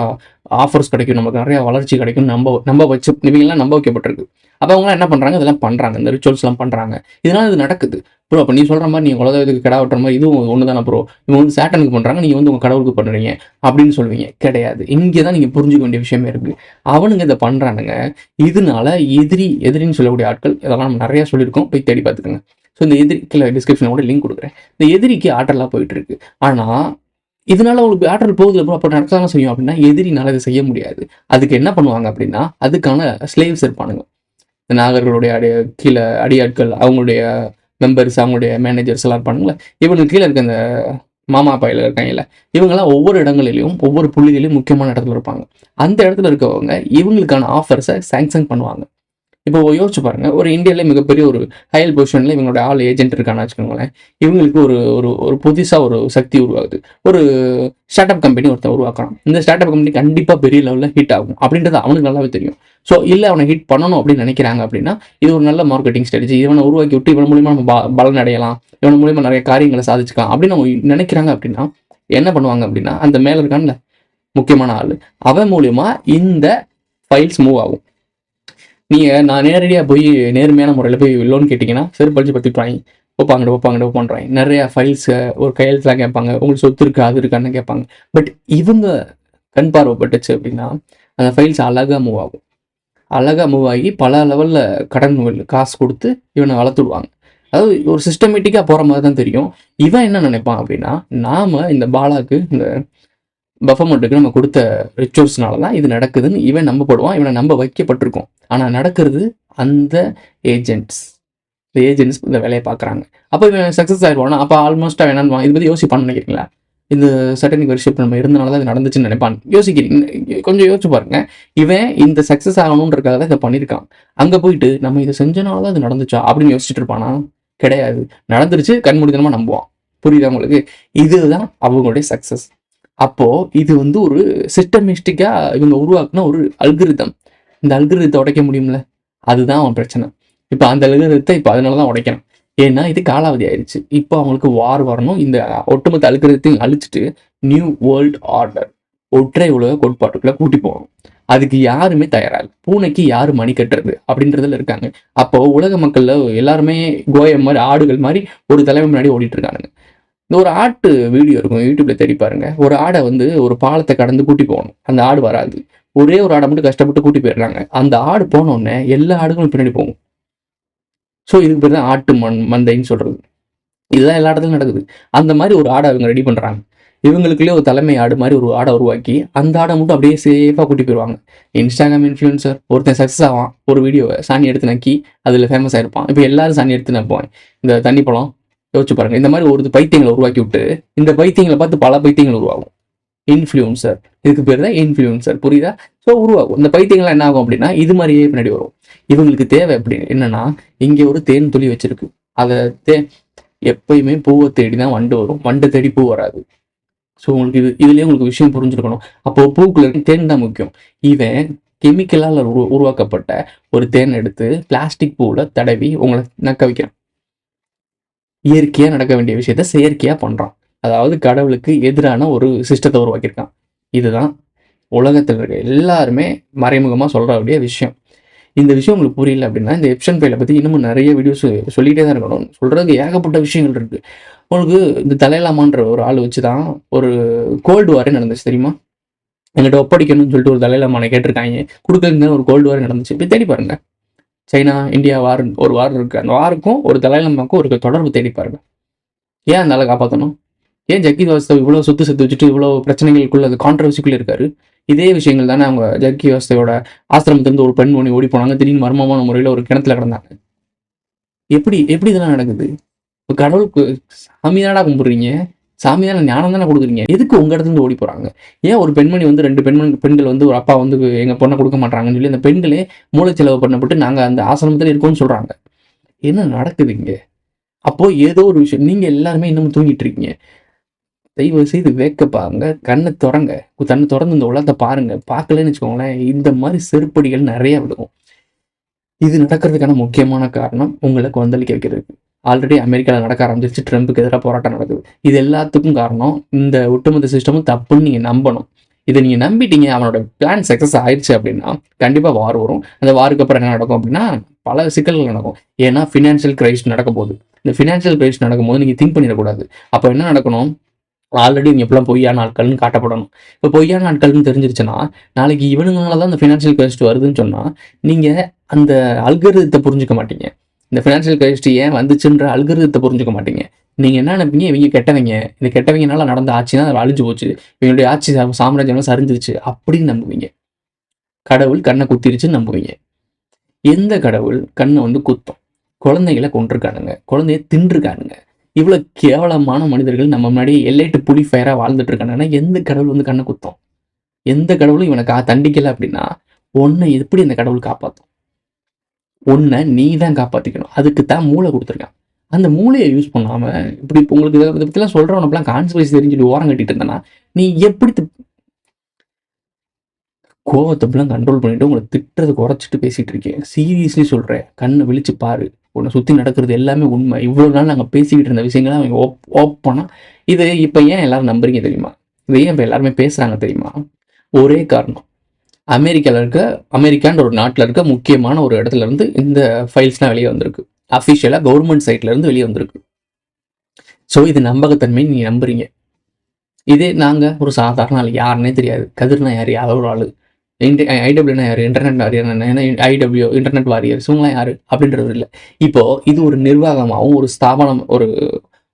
ஆஃபர்ஸ் கிடைக்கும், நமக்கு நிறையா வளர்ச்சி கிடைக்கும், நம்ப வச்சு இவங்கெல்லாம் நம்ப வைக்கப்பட்டிருக்கு. அப்போ அவங்களாம் என்ன பண்ணுறாங்க, இதெல்லாம் பண்ணுறாங்க, இந்த ரிச்சுவல்ஸ்லாம் பண்ணுறாங்க. இதனால் இது நடக்குது ப்ரோ. அப்போ நீ சொல்கிற மாதிரி நீங்கள் குலதெய்வத்துக்கு கிடா வெட்டுற மாதிரி இதுவும் ஒன்று தானே ப்ரோ, இவங்க வந்து சாட்டனுக்கு பண்ணுறாங்க, நீங்கள் வந்து உங்கள் கடவுளுக்கு பண்ணுறீங்க அப்படின்னு சொல்லுவீங்க. கிடையாது. இங்கே தான் நீங்கள் புரிஞ்சுக்க வேண்டிய விஷயமே இருக்குது. அவனுங்க இதை பண்ணுறானுங்க. இதனால எதிரின்னு சொல்லக்கூடிய ஆட்கள் இதெல்லாம் நம்ம நிறையா சொல்லியிருக்கோம், போய் தேடி பார்த்துக்கோங்க. ஸோ இந்த எதிரிக்கு டிஸ்கிரிப்ஷனோட லிங்க் கொடுக்குறேன். இந்த எதிரிக்கு ஆற்றலாக போயிட்டு இருக்கு. ஆனால் இதனால உங்களுக்கு ஆற்றல் போகுது அப்புறம் அப்போ நடக்கதான் செய்யும் அப்படின்னா எதிரினால இதை செய்ய முடியாது. அதுக்கு என்ன பண்ணுவாங்க அப்படின்னா அதுக்கான ஸ்லேவ்ஸ் இருப்பானுங்க. இந்த நாகர்களுடைய கீழே அடியாட்கள், அவங்களுடைய மெம்பர்ஸ், அவங்களுடைய மேனேஜர்ஸ் எல்லாம் இருப்பானுங்களே, இவங்களுக்கு கீழே இருக்க இந்த மாமா பையில இருக்காங்கல்ல, இவங்கெல்லாம் ஒவ்வொரு இடங்களிலையும் ஒவ்வொரு புள்ளிகளையும் முக்கியமான இடத்துல இருப்பாங்க. அந்த இடத்துல இருக்கவங்க இவங்களுக்கான ஆஃபர்ஸை சாங்ஷன் பண்ணுவாங்க. இப்போ யோசிச்சு பாருங்க, ஒரு இந்தியாவிலே மிகப்பெரிய ஒரு ஹையர் பொசிஷன்ல இவங்களோட ஆள் ஏஜென்ட் இருக்கான்னு வச்சுக்கோங்களேன். இவங்களுக்கு ஒரு ஒரு புதுசாக ஒரு சக்தி உருவாகுது. ஒரு ஸ்டார்ட் அப் கம்பெனி ஒருத்தன் உருவாக்குறான். இந்த ஸ்டார்ட் அப் கம்பெனி கண்டிப்பாக பெரிய லெவலில் ஹிட் ஆகும் அப்படின்றது அவனுக்கு நல்லாவே தெரியும். ஸோ இல்லை அவனை ஹிட் பண்ணணும் அப்படின்னு நினைக்கிறாங்க அப்படின்னா இது ஒரு நல்ல மார்க்கெட்டிங் ஸ்ட்ராட்டஜி. இவனை உருவாக்கி விட்டு இவன் மூலியமாக நம்ம பலன் அடையலாம், இவன் மூலியமாக நிறைய காரியங்களை சாதிச்சுக்கலாம் அப்படின்னு அவங்க நினைக்கிறாங்க. அப்படின்னா என்ன பண்ணுவாங்க அப்படின்னா அந்த மேலே இருக்கான்ல முக்கியமான ஆள், அவன் மூலியமா இந்த ஃபைல்ஸ் மூவ் ஆகும். நான் நேரடியாக போய் நேர்மையான முறையில் போய் லோன் கேட்டிங்கன்னா செருப்பழிச்சு பற்றிட்டுவாங்க, ஒப்பாங்கட நிறையா ஃபைல்ஸை ஒரு கையெழுத்துலாம் கேட்பாங்க, உங்களுக்கு சொத்து இருக்கா அது இருக்கான்னு கேட்பாங்க. பட் இவங்க கண் பார்வைப்பட்டுச்சு அப்படின்னா அந்த ஃபைல்ஸ் அழகாக மூவ் ஆகும். அழகாக மூவ் ஆகி பல லெவலில் கடன் காசு கொடுத்து இவனை வளர்த்துடுவாங்க. அதாவது ஒரு சிஸ்டமேட்டிக்காக போகிற மாதிரி தான் தெரியும். இவன் என்ன நினைப்பான் அப்படின்னா நாம் இந்த பாலாக்கு இந்த பஃபமௌண்ட்டுக்கு நம்ம கொடுத்த ரிச்சுவல்ஸ்னால தான் இது நடக்குதுன்னு இவன் நம்பப்படுவான், இவனை நம்ப வைக்கப்பட்டிருக்கோம். ஆனால் நடக்கிறது அந்த ஏஜென்ட்ஸ் இந்த வேலையை பார்க்குறாங்க. அப்போ இவன் சக்ஸஸ் ஆயிடுவானா? அப்போ ஆல்மோஸ்ட்டாக வேணான்னு இதை பற்றி யோசிப்பான்னு நினைக்கிறீங்களா? இந்த சாட்டானிக் வர்ஷிப் நம்ம இருந்தனால தான் இது நடந்துச்சுன்னு நினைப்பான். யோசிக்கிறீங்க, கொஞ்சம் யோசிச்சு பாருங்க. இவன் இந்த சக்ஸஸ் ஆகணுன்றக்காக தான் இதை பண்ணியிருக்கான். அங்கே போயிட்டு நம்ம இதை செஞ்சனால தான் இது நடந்துச்சா அப்படின்னு யோசிச்சுட்டு இருப்பானா? கிடையாது. நடந்துருச்சு, கண்மூடித்தனமாக நம்புவான். புரியுதா உங்களுக்கு? இதுதான் அவங்களுடைய சக்ஸஸ். அப்போ இது வந்து ஒரு சிஸ்டமிஸ்டிக்கா இவங்க உருவாக்குன ஒரு அல்கிரிதம். இந்த அல்கிரிதத்தை உடைக்க முடியும்ல? அதுதான் அவன் பிரச்சனை. இப்போ அந்த அல்கிரிதத்தை இப்போ அதனால தான் உடைக்கிறான். ஏன்னா இது காலாவதி ஆயிடுச்சு. இப்போ அவங்களுக்கு வார் வரணும். இந்த ஒட்டுமொத்த அல்கிரிதத்தையும் அழிச்சிட்டு நியூ வேர்ல்ட் ஆர்டர், ஒற்றை உலக கோட்பாட்டுக்குள்ள கூட்டி போகணும். அதுக்கு யாருமே தயாரா இல்லை. பூனைக்கு யாரு மணி கட்டுறது அப்படின்றதுல இருக்காங்க. அப்போ உலக மக்கள்ல எல்லாருமே கோயம் மாதிரி ஆடுகள் மாதிரி ஒரு தலைமை முன்னாடி ஓடிட்டு இருக்கானுங்க. இந்த ஒரு ஆட்டு வீடியோ இருக்கும், யூடியூப்ல தேடி பாருங்க. ஒரு ஆடை வந்து ஒரு பாலத்தை கடந்து கூட்டி போகணும். அந்த ஆடு வராது. ஒரே ஒரு ஆடை மட்டும் கஷ்டப்பட்டு கூட்டி போயிடுறாங்க. அந்த ஆடு போன உடனே எல்லா ஆடுகளும் பின்னாடி போகும். ஸோ இதுக்கு பேர் தான் ஆட்டு மந்தைன்னு சொல்றது. இதுதான் எல்லா இடத்துலையும் நடக்குது. அந்த மாதிரி ஒரு ஆடை அவங்க ரெடி பண்றாங்க. இவங்களுக்குள்ளே ஒரு தலைமை ஆடு மாதிரி ஒரு ஆடை உருவாக்கி அந்த ஆடை மட்டும் அப்படியே சேஃபாக கூட்டி போயிடுவாங்க. இன்ஸ்டாகிராம் இன்ஃப்ளூயன்சர் ஒருத்தன் சக்ஸஸ் ஆவான். ஒரு வீடியோவை சாணி எடுத்து நக்கி அதில் ஃபேமஸ் ஆயிருப்பான். இப்போ எல்லாரும் சாணி எடுத்து நப்புவாங்க. இந்த தண்ணி பழம் யோசிச்சு பாருங்க. இந்த மாதிரி ஒரு பைத்தியங்களை உருவாக்கி விட்டு இந்த பைத்தியங்களை பார்த்து பல பைத்தியங்கள் உருவாகும். இன்ஃப்ளூயன்சர், இதுக்கு பேர் தான் இன்ஃப்ளூயன்சர். புரியுதா? ஸோ உருவாகும். இந்த பைத்தியங்கள்லாம் என்ன ஆகும் அப்படின்னா இது மாதிரியே பின்னாடி வரும். இவங்களுக்கு தேவை அப்படி என்னன்னா, இங்கே ஒரு தேன் துளி வச்சிருக்கு. அதை எப்பயுமே பூவை தேடி தான் வண்டு வரும். வண்டை தேடி பூ வராது. ஸோ உங்களுக்கு இதுலேயே உங்களுக்கு விஷயம் புரிஞ்சுருக்கணும். அப்போ பூக்குள்ள தேன் தான் முக்கியம். இவன் கெமிக்கலால் உருவாக்கப்பட்ட ஒரு தேன் எடுத்து பிளாஸ்டிக் பூவில் தடவி உங்களை நக்க வைக்கிறான். இயற்கையாக நடக்க வேண்டிய விஷயத்த செயற்கையாக பண்ணுறான். அதாவது கடவுளுக்கு எதிரான ஒரு சிஸ்டத்தை உருவாக்கியிருக்கான். இதுதான் உலகத்தில் இருக்க எல்லாருமே மறைமுகமாக சொல்கிற விஷயம். இந்த விஷயம் உங்களுக்கு புரியல அப்படின்னா இந்த எப்சன் ஃபைலை பற்றி இன்னமும் நிறைய வீடியோஸ் சொல்லிகிட்டே தான் இருக்கணும். சொல்கிறதுக்கு ஏகப்பட்ட விஷயங்கள் இருக்குது. உங்களுக்கு இந்த தலைலாமான்ற ஒரு ஆள் வச்சு தான் ஒரு கோல்டு வாரே நடந்துச்சு தெரியுமா? எங்கிட்ட ஒப்படைக்கணும்னு சொல்லிட்டு ஒரு தலைலாமானை கேட்டிருக்காங்க. கொடுக்கறதுக்கு ஒரு கோல்டு வாரே நடந்துச்சு. இப்போ தேடி பாருங்க. சைனா இந்தியா வார் ஒரு வார் இருக்குது. அந்த வாருக்கும் ஒரு தலைலாமாக்கும் ஒரு தொடர்பு தேடி பாருங்க. ஏன் அந்த ஆளை காப்பாற்றணும்? ஏன் ஜக்கி வாஸ்தவ் இவ்வளோ சொத்து சேர்த்து வச்சுட்டு இவ்வளோ பிரச்சனைகளுக்குள்ள அது கான்ட்ரவர்சிக்குள்ளே இருக்காரு? இதே விஷயங்கள் தானே அவங்க ஜக்கி வாஸ்தவோட ஆசிரமத்திலிருந்து ஒரு பெண் ஓடி போனாங்க. திடீர்னு மர்மமான முறையில் ஒரு கிணத்துல கிடந்தாங்க. எப்படி இதெல்லாம் நடக்குது? இப்போ கடவுளுக்கு சாமி தானடா கும்பிடுறீங்க, சாமி தானே ஞானம் தானே கொடுக்குறீங்க. எதுக்கு உங்க இடத்துல ஓடி போறாங்க? ஏன் ஒரு பெண்மணி வந்து 2 பெண்கள் வந்து ஒரு அப்பா வந்து எங்க பொண்ணை கொடுக்க மாட்டாங்கன்னு சொல்லி அந்த பெண்களே மூளைச்செலவு பண்ணப்பட்டு நாங்க அந்த ஆசிரமத்தில் இருக்கோம்னு சொல்றாங்க. என்ன நடக்குது இங்க? அப்போ ஏதோ ஒரு விஷயம். நீங்க எல்லாருமே இன்னும் தூங்கிட்டு இருக்கீங்க. தயவு செய்து வேக்கப்பாங்க, கண்ணை திறங்க, கண்ணை திறந்து இந்த உலகத்தை பாருங்க. பார்க்கலன்னு வச்சுக்கோங்களேன், இந்த மாதிரி செருப்படிகள் நிறைய விடுவோம். இது நடக்கிறதுக்கான முக்கியமான காரணம் உங்களை கொந்தளிக்க வைக்கிறதுக்கு. ஆல்ரெடி அமெரிக்காவில் நடக்க ஆரம்பிச்சிருச்சு. ட்ரம்புக்கு எதிராக போராட்டம் நடக்குது. இது எல்லாத்துக்கும் காரணம் இந்த ஒட்டுமொத்த சிஸ்டமும் தப்புன்னு நீங்கள் நம்பணும். இதை நீங்கள் நம்பிட்டீங்க, அவனோட பிளான் சக்ஸஸ் ஆயிடுச்சு அப்படின்னா கண்டிப்பாக வார் வரும். அந்த வாருக்கு அப்புறம் என்ன நடக்கும் அப்படின்னா பல சிக்கல்கள் நடக்கும். ஏன்னா ஃபினான்ஷியல் கிரைசிஸ் நடக்க போகுது. இந்த ஃபினான்ஷியல் கிரைசிஸ் நடக்கும்போது நீங்கள் திங்க் பண்ணிடக்கூடாது. அப்போ என்ன நடக்கணும்? ஆல்ரெடி இவங்க எப்பெல்லாம் பொய்யான ஆட்கள்னு காட்டப்படணும். இப்போ பொய்யான ஆட்கள்னு தெரிஞ்சிருச்சுன்னா நாளைக்கு இவனுங்களால தான் இந்த ஃபினான்ஷியல் கிரைசிஸ் வருதுன்னு சொன்னால் நீங்கள் அந்த அல்கரிதத்தை புரிஞ்சுக்க மாட்டீங்க. இந்த ஃபினான்ஷியல் கிரைசிஸ் ஏன் வந்துச்சுன்ற அல்கரிதத்தை புரிஞ்சுக்க மாட்டீங்க. நீங்கள் என்ன நினைப்பீங்க? இவங்க கெட்டவங்க, இந்த கெட்டவங்கனால நடந்த ஆட்சி தான் அழிஞ்சு போச்சு, இவங்களுடைய ஆட்சி சாம்ராஜ்யம் சரிஞ்சிருச்சு அப்படின்னு நம்புவீங்க. கடவுள் கண்ணை குத்திருச்சுன்னு நம்புவீங்க. எந்த கடவுள் கண்ணை வந்து குத்தம்? குழந்தைகளை கொண்டிருக்கானுங்க, குழந்தைய தின்றுருக்கானுங்க. இவ்வளோ கேவலமான மனிதர்கள் நம்ம முன்னாடி எல்லைட்டு புலி ஃபயராக வாழ்ந்துட்டு இருக்காங்கன்னா எந்த கடவுள் வந்து கண்ணை குத்தம்? எந்த கடவுளும் இவனை தண்டிக்கலை அப்படின்னா உன்னை எப்படி அந்த கடவுள் காப்பாற்றும்? உன்னை நீ தான் காப்பாற்றிக்கணும். அதுக்கு தான் மூளை கொடுத்துருக்கான். அந்த மூளையை யூஸ் பண்ணாமல் இப்படி உங்களுக்கு இதை பற்றிலாம் சொல்கிறவனப்பெல்லாம் கான்ஸ்பிரசி தெரிஞ்சுட்டு ஓரம் கட்டிட்டு இருந்தேன்னா நீ எப்படி கோவத்தைப்பெல்லாம் கண்ட்ரோல் பண்ணிட்டு உங்களை திட்டுறதை குறைச்சிட்டு பேசிகிட்டு இருக்கேன். சீரியஸ்லி சொல்கிறேன், கண்ணை விழிச்சு பாரு. உன்னை சுற்றி நடக்கிறது எல்லாமே உண்மை. இவ்வளோ நாள் நாங்கள் பேசிக்கிட்டு இருந்த விஷயங்கள்லாம் அவங்க ஓப்பனாக இது இப்போ ஏன் எல்லாரும் நம்புறீங்க தெரியுமா? இது ஏன் இப்போ எல்லாருமே பேசுகிறாங்க தெரியுமா? ஒரே காரணம், அமெரிக்கான்ற ஒரு நாட்டில் இருக்க முக்கியமான ஒரு இடத்துல இருந்து இந்த ஃபைல்ஸ்லாம் வெளியே வந்திருக்கு. அஃபிஷியலாக கவர்மெண்ட் சைட்லேருந்து வெளியே வந்திருக்கு. ஸோ இது நம்பகத்தன்மை நீங்கள் நம்புறீங்க. இதே நாங்கள் ஒரு சாதாரண ஆள், யாருன்னே தெரியாது. கதிர்னா யார்? யாரோ ஒரு ஆள். ஐடபிள்யூனா யார்? Internet warrior. IW internet warriors இவங்களாம் யார் அப்படின்றது இல்லை. இப்போது இது ஒரு நிர்வாகமாகவும் ஒரு ஸ்தாபனம்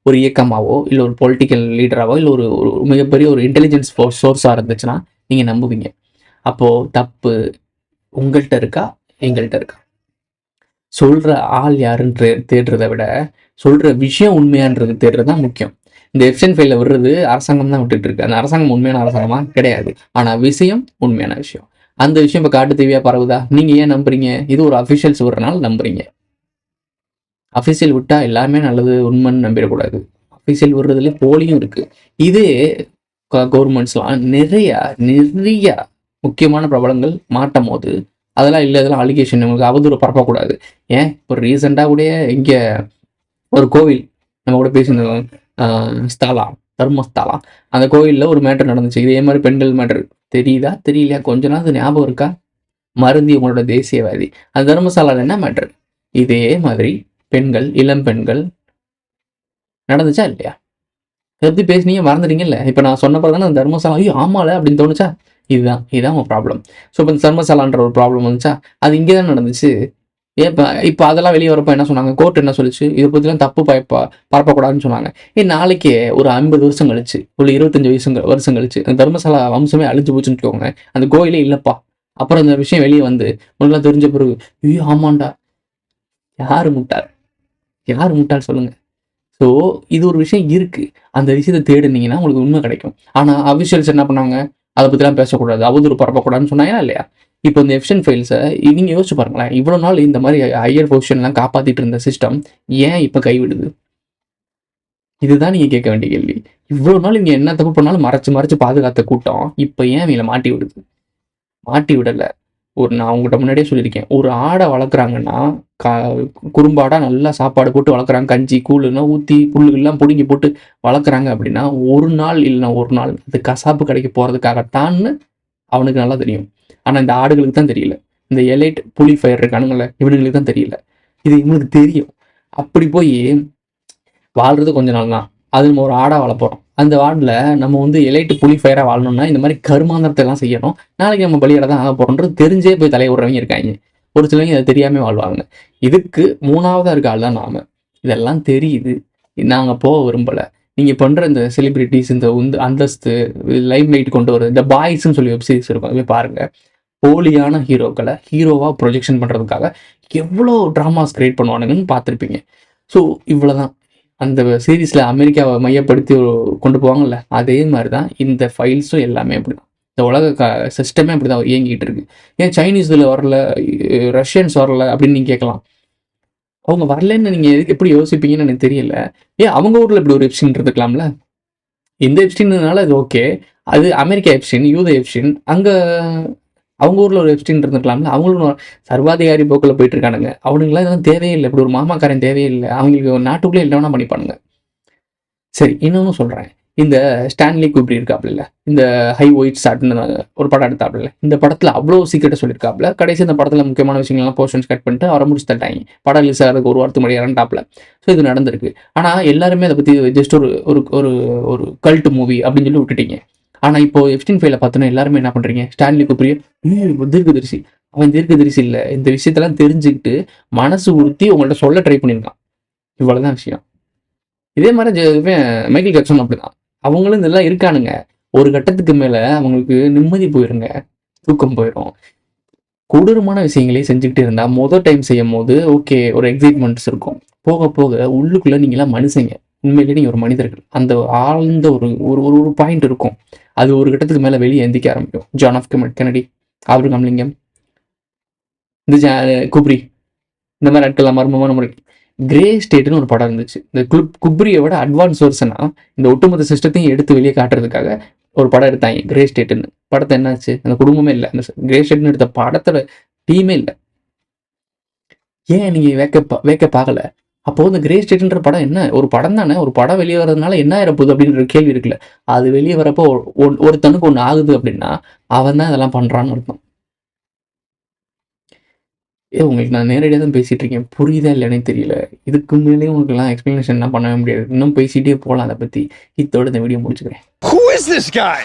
ஒரு இயக்கமாகவோ இல்லை ஒரு பொலிட்டிக்கல் லீடராகவோ இல்லை ஒரு மிகப்பெரிய ஒரு இன்டெலிஜென்ஸ் சோர்ஸாக இருந்துச்சுன்னா நீங்கள் நம்புவீங்க. அப்போது தப்பு உங்கள்கிட்ட இருக்கா எங்கள்கிட்ட இருக்கா? சொல்கிற ஆள் யாருன்னு தேடுறதை விட சொல்கிற விஷயம் உண்மையான்றது தேடுறது தான் முக்கியம். இந்த எப்சன் ஃபைலில் விடுறது அரசாங்கம் தான் விட்டுட்டு இருக்கு. அந்த அரசாங்கம் உண்மையான அரசாங்கமாக கிடையாது. ஆனால் விஷயம் உண்மையான விஷயம். அந்த விஷயம் இப்போ காட்டு தீவியாக பரவுதா? நீங்கள் ஏன் நம்புறீங்க? இது ஒரு அஃபிஷியல்ஸ் விடுறனால நம்புறீங்க. அஃபிஷியல் விட்டால் எல்லாமே நல்லது உண்மைன்னு நம்பிடக்கூடாது. அஃபிஷியல் விடுறதுல போலியும் இருக்குது. இதே கவர்மெண்ட்ஸ்லாம் நிறைய முக்கியமான பிரபலங்கள் மாட்டும் போது அதெல்லாம் இல்லை, இதெல்லாம் அலிகேஷன், உங்களுக்கு அவதூறு பரப்பக்கூடாது. ஏன் ஒரு ரீசெண்டாக கூட இங்கே ஒரு கோவில் நம்ம கூட பேசியிருந்தோம், ஸ்தலா, தர்மஸ்தலா, அந்த கோவிலில் ஒரு மேட்டர் நடந்துச்சு. இதே மாதிரி பெண்கள் மேட்டர் தெரியுதா தெரியலையா, கொஞ்ச நாள் அது ஞாபகம் இருக்கா? மருந்தி உங்களோட தேசியவாதி. அந்த தர்மசாலாவில் என்ன மேட்டர்? இதே மாதிரி பெண்கள், இளம் பெண்கள் நடந்துச்சா இல்லையா? எப்படி பேசுனீங்க மறந்துட்டீங்கல்ல. இப்போ நான் சொன்ன பிறகு தானே அந்த தர்மசாலா ஐயோ ஆமால அப்படின்னு தோணுச்சா? இதுதான் உங்கள் ப்ராப்ளம். ஸோ இப்போ இந்த தர்மசாலான்ற ஒரு ப்ராப்ளம் வந்துச்சா, அது இங்கே தான் நடந்துச்சு. இப்போ அதெல்லாம் வெளியே வரப்போ என்ன சொன்னாங்க, கோர்ட் என்ன சொல்லிச்சு, இதை பற்றிலாம் தப்பு பரப்பக்கூடாதுன்னு சொன்னாங்க. நாளைக்கே ஒரு 50 வருஷம் கழிச்சு, ஒரு 25 வருஷம் கழிச்சு அந்த தர்மசாலா வம்சமே அழிஞ்சு போச்சுன்னு வச்சுக்கோங்க, அந்த கோயிலே இல்லைப்பா, அப்புறம் இந்த விஷயம் வெளியே வந்து உங்களுக்குலாம் தெரிஞ்ச பிறகு ஐயோ ஆமாண்டா, யார் முட்டாள் சொல்லுங்க. ஸோ இது ஒரு விஷயம் இருக்கு, அந்த விஷயத்தை தேடுனீங்கன்னா உங்களுக்கு உண்மை கிடைக்கும். ஆனால் அஃபிஷியல்ஸ் என்ன பண்ணாங்க, அதை பற்றிலாம் பேசக்கூடாது, அவதூறு பரப்பக்கூடாதுன்னு சொன்னாங்கன்னா இல்லையா? இப்போ இந்த எஃப்ஷன் ஃபைல்ஸை நீங்கள் யோசிச்சு பாருங்களேன், இவ்வளோ நாள் இந்த மாதிரி ஹையர் பொசிஷன்லாம் காப்பாற்றிட்டு இருந்த சிஸ்டம் ஏன் இப்போ கைவிடுது? இதுதான் நீங்கள் கேட்க வேண்டிய கேள்வி. இவ்வளோ நாள் இவங்க என்ன தப்பு பண்ணாலும் மறைச்சு பாதுகாத்த கூட்டம் இப்போ ஏன் இவங்களை மாட்டி விடுது? மாட்டி விடலை. நான் உங்கள்கிட்ட முன்னாடியே சொல்லியிருக்கேன், ஒரு ஆடை வளர்க்குறாங்கன்னா குறும்பாடாக நல்லா சாப்பாடு போட்டு வளர்க்குறாங்க, கஞ்சி கூழுன்னா ஊற்றி புல்லுகள்லாம் பிடுங்கி போட்டு வளர்க்குறாங்க அப்படின்னா ஒரு நாள் இல்லைன்னா ஒரு நாள் அது கசாப்பு கடைக்கு போகிறதுக்காகத்தான்னு அவனுக்கு நல்லா தெரியும். ஆனால் இந்த ஆடுகளுக்கு தான் தெரியல. இந்த எலைட் புலி ஃபயர் இருக்கானுங்கள, இவனுங்களுக்கு தான் தெரியல. இது இவனுக்கு தெரியும். அப்படி போய் வாழ்றது கொஞ்ச நாள் தான், அது நம்ம ஒரு ஆடாக வளர்ப்போம். அந்த வார்டில் நம்ம வந்து எலைட்டு புலி ஃபயராக வாழணும்னா இந்த மாதிரி கருமாந்திரத்தை எல்லாம் செய்யணும், நாளைக்கு நம்ம பலியாட தான் ஆக போகிறோன்றது தெரிஞ்சே போய் தலையை விடுறவங்க இருக்காங்க. ஒரு சிலவங்க அதை தெரியாமல் வாழ்வாங்க. இதுக்கு 3ஆவதாக இருக்க ஆள் தான் நாம். இதெல்லாம் தெரியுது, நாங்கள் போக விரும்பலை. நீங்கள் பண்ணுற இந்த செலிப்ரிட்டிஸ், இந்த அந்தஸ்து, லைம் லைட் கொண்டு வர இந்த பாய்ஸ்ன்னு சொல்லி வெப்சீரிஸ் இருக்கும், போய் பாருங்கள். போலியான ஹீரோக்களை ஹீரோவாக ப்ரொஜெக்ஷன் பண்ணுறதுக்காக எவ்வளோ ட்ராமாஸ் கிரியேட் பண்ணுவானுங்கன்னு பார்த்துருப்பீங்க. ஸோ இவ்வளோ தான் அந்த சீரீஸில் அமெரிக்காவை மையப்படுத்தி கொண்டு போவாங்கல்ல, அதே மாதிரி தான் இந்த ஃபைல்ஸும் எல்லாமே அப்படி தான். இந்த உலக சிஸ்டமே அப்படி தான் இயங்கிட்டு இருக்கு. ஏன் சைனீஸில் வரல, ரஷ்யன்ஸ் வரல அப்படின்னு நீங்கள் கேட்கலாம். அவங்க வரலன்னு நீங்கள் எப்படி யோசிப்பீங்கன்னு எனக்கு தெரியல. ஏன் அவங்க ஊரில் இப்படி ஒரு எப்ஸ்டின் இருந்துக்கலாம்ல? இந்த எப்ஸ்டின்னால அது ஓகே, அது அமெரிக்கா எப்ஸ்டின், யூத எப்ஸ்டின், அங்கே அவங்க ஊரில் ஒரு எப்ஸ்டின் இருந்துக்கலாம்ல? அவங்களும் சர்வாதிகாரி போக்கில் போயிட்டு இருக்கானுங்க. அவனுங்களாம் இதெல்லாம் தேவையே இல்லை, இப்படி ஒரு மாமாக்காரன் தேவையே இல்லை, அவங்களுக்கு நாட்டுக்குள்ளே என்ன வேணா பண்ணிப்பானுங்க. சரி, இன்னொன்னு சொல்கிறேன், இந்த ஸ்டான்லி குப்ரி இருக்காப்புல, இந்த ஹை ஒயிட் ஷார்ட்னு ஒரு படம் எடுத்தாப்புல, இந்த படத்தில் அவ்வளோ சீக்கிரட்டை சொல்லியிருக்காப்புல. கடைசி இந்த படத்தில் முக்கியமான விஷயங்கள்லாம் போர்ஷன்ஸ் கட் பண்ணிட்டு அவரை முடிச்சு தட்டாங்க. படம் ரிலீஸ் ஆகிறதுக்கு ஒரு வாரத்துக்கு முன்னாடி இறண்டாப்புல. ஸோ இது நடந்திருக்கு. ஆனால் எல்லாருமே அதை பற்றி ஜஸ்ட் ஒரு கல்ட் மூவி அப்படின்னு சொல்லி விட்டுட்டீங்க. ஆனால் இப்போ எப்ஸ்டின் ஃபைலை பார்த்தோன்னா எல்லாருமே என்ன பண்ணுறீங்க, ஸ்டான்லி குப்ரியை தீர்க்கதரிசி, அவன் தீர்க்கதரிசி இல்லை, இந்த விஷயத்தெல்லாம் தெரிஞ்சுக்கிட்டு மனசு உறுத்தி உங்கள்கிட்ட சொல்ல ட்ரை பண்ணியிருக்கான். இவ்வளோதான் விஷயம். இதே மாதிரி மைக்கேல் ஜாக்சன் அப்படிதான். அவங்களும் இதெல்லாம் இருக்கானுங்க. ஒரு கட்டத்துக்கு மேலே அவங்களுக்கு நிம்மதி போயிருங்க, தூக்கம் போயிடும். கொடூரமான விஷயங்களே செஞ்சுக்கிட்டு இருந்தால் மொதல் டைம் செய்யும் போது ஓகே ஒரு எக்ஸைட்மெண்ட்ஸ் இருக்கும். போக போக உள்ளுக்குள்ளே நீங்களாம் மனுஷங்க, உண்மையிலேயே நீங்கள் ஒரு மனிதர்கள். அந்த ஆழ்ந்த ஒரு பாயிண்ட் இருக்கும், அது ஒரு கட்டத்துக்கு மேலே வெளியே எந்திக்க ஆரம்பிக்கும். ஜான் எஃப் கென்னடி, ஆபிரகாம் லிங்கம், இந்த குப்ரி, இந்த மாதிரி ஆட்கள்லாம் மர்மமான முறை. கிரே ஸ்டேட்னு ஒரு படம் இருந்துச்சு. இந்த குப்ரியை விட அட்வான்ஸ் வெர்ஷனா இந்த ஒட்டுமொத்த சிஸ்டத்தையும் எடுத்து வெளியே காட்டுறதுக்காக ஒரு படம் எடுத்தாங்க, கிரே ஸ்டேட்டுன்னு. படத்தை என்னாச்சு, அந்த குடும்பமே இல்லை, அந்த கிரே ஸ்டேட்னு எடுத்த படத்தோட டீமே இல்லை. ஏன் நீங்கள் வேக்க பார்க்கல? அப்போது இந்த கிரே ஸ்டேட்ன்ற படம் என்ன, ஒரு படம் தானே, ஒரு படம் வெளியே வர்றதுனால என்ன ஆயிரப்போகுது அப்படின்ற கேள்வி இருக்குல்ல. அது வெளியே வரப்போ ஒருத்தனுக்கு ஒன்று ஆகுது அப்படின்னா அவன் தான் இதெல்லாம் பண்ணுறான்னு அர்த்தம். உங்களுக்கு நான் நேரடியாக தான் பேசிகிட்டு இருக்கேன், புரியுதா இல்லைன்னு தெரியல. இதுக்கு மேலேயும் உங்களுக்குலாம் எக்ஸ்ப்ளனேஷன் என்ன பண்ணவே முடியாது. இன்னும் பேசிகிட்டே போகலாம் அதை பற்றி. இதோட இந்த வீடியோ முடிச்சுக்கிறேன். Who is this guy?